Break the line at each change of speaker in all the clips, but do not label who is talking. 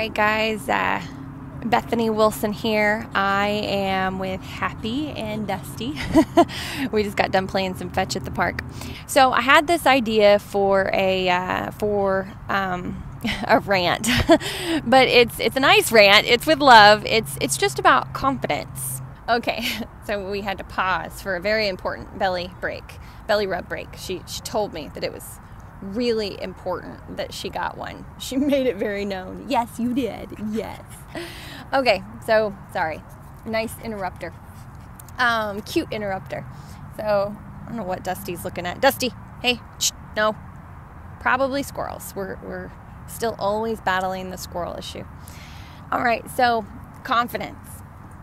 right, guys, Bethany Wilson here. I am with Happy and Dusty. We just got done playing some fetch at the park. So I had this idea for a rant, but it's a nice rant. It's with love. It's just about confidence. Okay, so we had to pause for a very important belly rub break. She told me that it was really important that she got one. She made it very known. Yes, you did. Yes. Okay, so sorry. Nice interrupter. Cute interrupter. So I don't know what Dusty's looking at. Dusty, hey, no. Probably squirrels. We're still always battling the squirrel issue. All right, so confidence.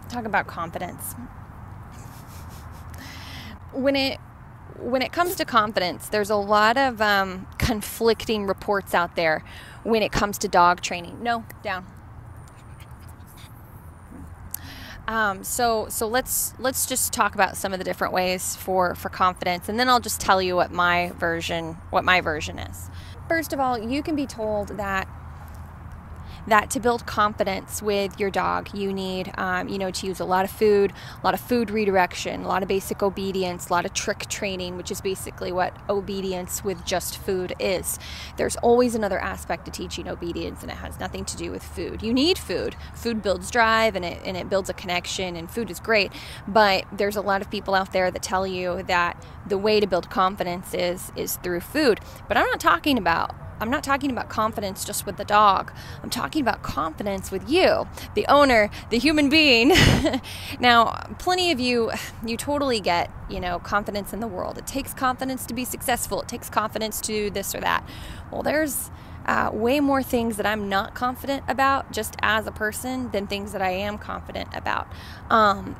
Talk about confidence. When it comes to confidence, there's a lot of conflicting reports out there when it comes to dog training. No, down. So let's just talk about some of the different ways for confidence, and then I'll just tell you what my version is. First of all, you can be told that to build confidence with your dog, you need, to use a lot of food redirection, a lot of basic obedience, a lot of trick training, which is basically what obedience with just food is. There's always another aspect to teaching obedience, and it has nothing to do with food. You need food. Food builds drive, and it builds a connection, and food is great, but there's a lot of people out there that tell you that the way to build confidence is through food. But I'm not talking about confidence just with the dog. I'm talking about confidence with you, the owner, the human being. Now, plenty of you totally get, confidence in the world. It takes confidence to be successful. It takes confidence to do this or that. Well, there's way more things that I'm not confident about just as a person than things that I am confident about.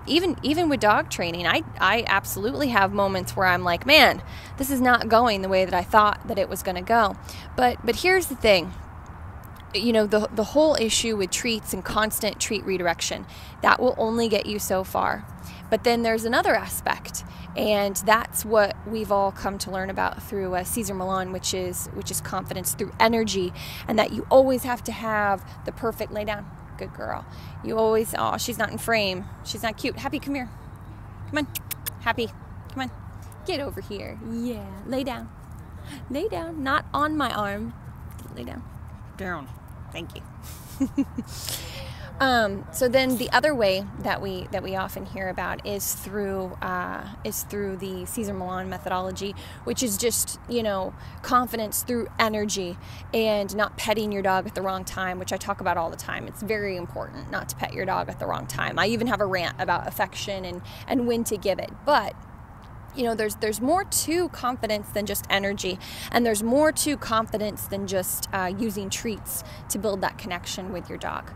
Even with dog training, I absolutely have moments where I'm like, man, this is not going the way that I thought that it was going to go. But here's the thing. The whole issue with treats and constant treat redirection, that will only get you so far. But then there's another aspect, and that's what we've all come to learn about through Cesar Millan, which is confidence through energy, and that you always have to have the perfect lay down. Good girl. You always, she's not in frame. She's not cute. Happy, come here. Come on. Happy, come on. Get over here. Yeah, lay down. Lay down, not on my arm. Lay down. Down. Thank you. So then the other way that we often hear about is through the Cesar Millan methodology, which is just, confidence through energy and not petting your dog at the wrong time, which I talk about all the time. It's very important not to pet your dog at the wrong time. I even have a rant about affection and when to give it. But there's more to confidence than just energy, and there's more to confidence than just using treats to build that connection with your dog.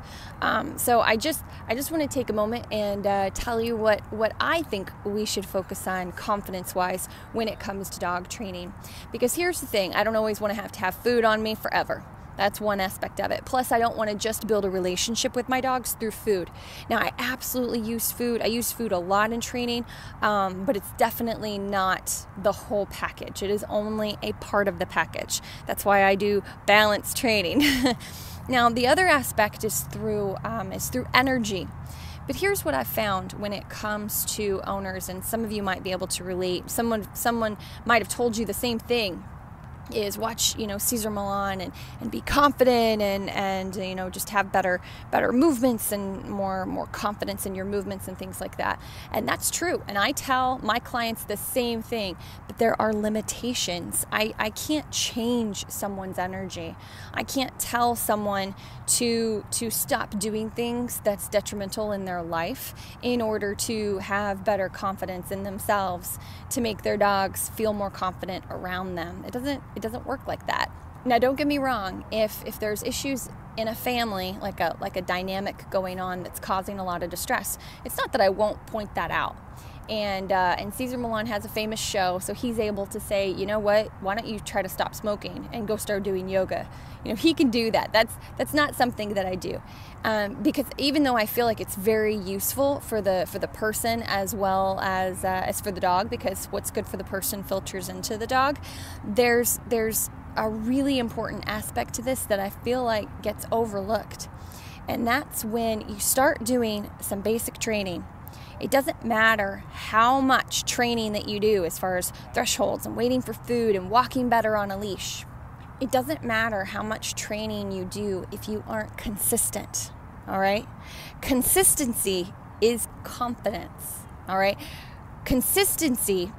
So I just want to take a moment and tell you what I think we should focus on confidence-wise when it comes to dog training. Because here's the thing, I don't always want to have food on me forever. That's one aspect of it. Plus, I don't want to just build a relationship with my dogs through food. Now, I absolutely use food. I use food a lot in training, but it's definitely not the whole package. It is only a part of the package. That's why I do balanced training. Now, the other aspect is through energy. But here's what I've found when it comes to owners, and some of you might be able to relate. Someone might have told you the same thing. Is watch Cesar Millan and be confident and just have better movements and more confidence in your movements and things like that. And that's true, and I tell my clients the same thing, but there are limitations. I can't change someone's energy. I can't tell someone to stop doing things that's detrimental in their life in order to have better confidence in themselves, to make their dogs feel more confident around them. It doesn't work like that. Now, don't get me wrong. If there's issues in a family, like a dynamic going on that's causing a lot of distress, it's not that I won't point that out. And Cesar Millan has a famous show, so he's able to say, you know what? Why don't you try to stop smoking and go start doing yoga? He can do that. That's not something that I do, because even though I feel like it's very useful for the person as well as for the dog, because what's good for the person filters into the dog. There's a really important aspect to this that I feel like gets overlooked. And that's when you start doing some basic training. It doesn't matter how much training that you do as far as thresholds and waiting for food and walking better on a leash. It doesn't matter how much training you do if you aren't consistent, all right? Consistency is confidence, all right? Consistency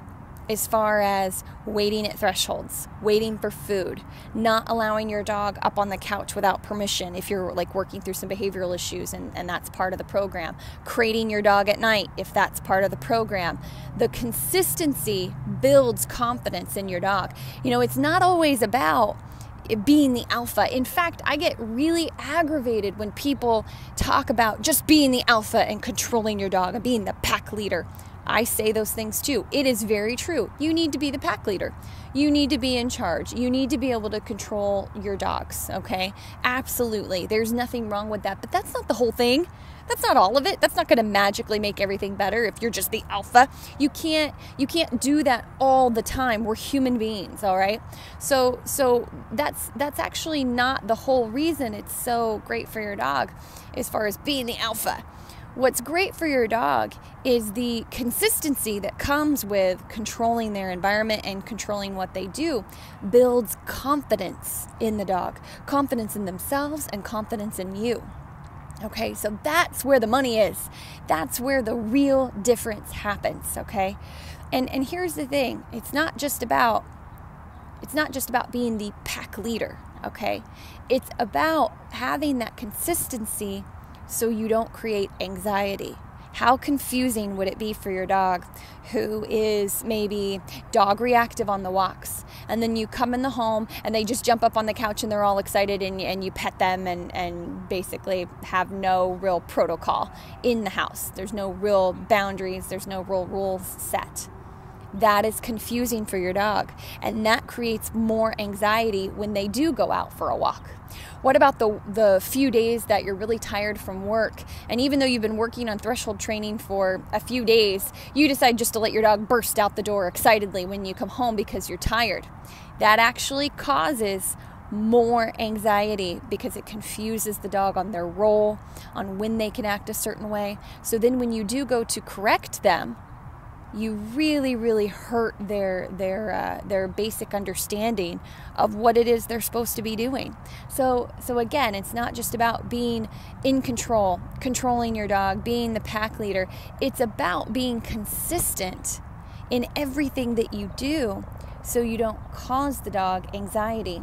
as far as waiting at thresholds, waiting for food, not allowing your dog up on the couch without permission if you're like working through some behavioral issues and that's part of the program, crating your dog at night if that's part of the program. The consistency builds confidence in your dog. You know, it's not always about being the alpha. In fact, I get really aggravated when people talk about just being the alpha and controlling your dog and being the pack leader. I say those things too. It is very true. You need to be the pack leader. You need to be in charge. You need to be able to control your dogs, okay? Absolutely. There's nothing wrong with that, but that's not the whole thing. That's not all of it. That's not going to magically make everything better if you're just the alpha. You can't do that all the time. We're human beings, all right? So that's actually not the whole reason it's so great for your dog as far as being the alpha. What's great for your dog is the consistency that comes with controlling their environment and controlling what they do builds confidence in the dog, confidence in themselves and confidence in you. Okay, so that's where the money is. That's where the real difference happens, okay? And here's the thing, it's not just about being the pack leader, okay? It's about having that consistency so you don't create anxiety. How confusing would it be for your dog who is maybe dog reactive on the walks, and then you come in the home and they just jump up on the couch and they're all excited and you pet them and basically have no real protocol in the house. There's no real boundaries, there's no real rules set. That is confusing for your dog, and that creates more anxiety when they do go out for a walk. What about the few days that you're really tired from work, and even though you've been working on threshold training for a few days, you decide just to let your dog burst out the door excitedly when you come home because you're tired? That actually causes more anxiety because it confuses the dog on their role, on when they can act a certain way. So then when you do go to correct them, you really, really hurt their basic understanding of what it is they're supposed to be doing. So again, it's not just about being in control, controlling your dog, being the pack leader. It's about being consistent in everything that you do so you don't cause the dog anxiety.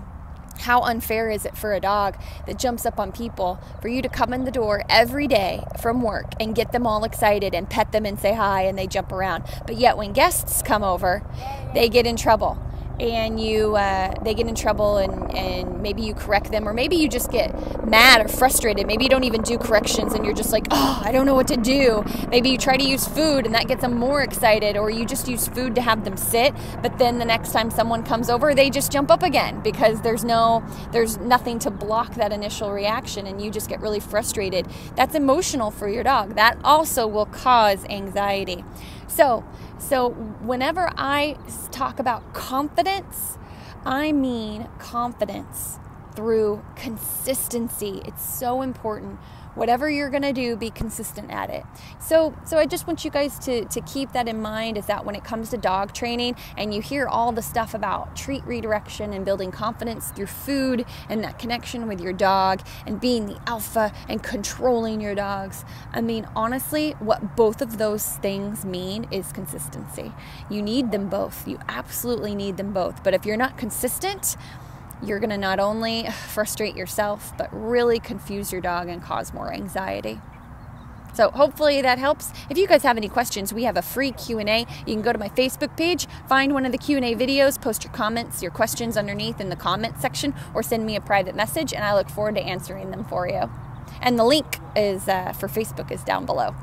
How unfair is it for a dog that jumps up on people for you to come in the door every day from work and get them all excited and pet them and say hi and they jump around, but yet when guests come over, they get in trouble and they get in trouble and maybe you correct them, or maybe you just get mad or frustrated. Maybe you don't even do corrections and you're just like, oh, I don't know what to do. Maybe you try to use food and that gets them more excited, or you just use food to have them sit, but then the next time someone comes over, they just jump up again because there's nothing to block that initial reaction, and you just get really frustrated. That's emotional for your dog. That also will cause anxiety. So whenever I talk about confidence, I mean confidence through consistency. It's so important. Whatever you're going to do, be consistent at it. So I just want you guys to keep that in mind, is that when it comes to dog training and you hear all the stuff about treat redirection and building confidence through food and that connection with your dog and being the alpha and controlling your dogs, I mean, honestly, what both of those things mean is consistency. You need them both. You absolutely need them both. But if you're not consistent, you're going to not only frustrate yourself, but really confuse your dog and cause more anxiety. So hopefully that helps. If you guys have any questions, we have a free Q&A. You can go to my Facebook page, find one of the Q&A videos, post your comments, your questions underneath in the comment section, or send me a private message, and I look forward to answering them for you. And the link is for Facebook is down below.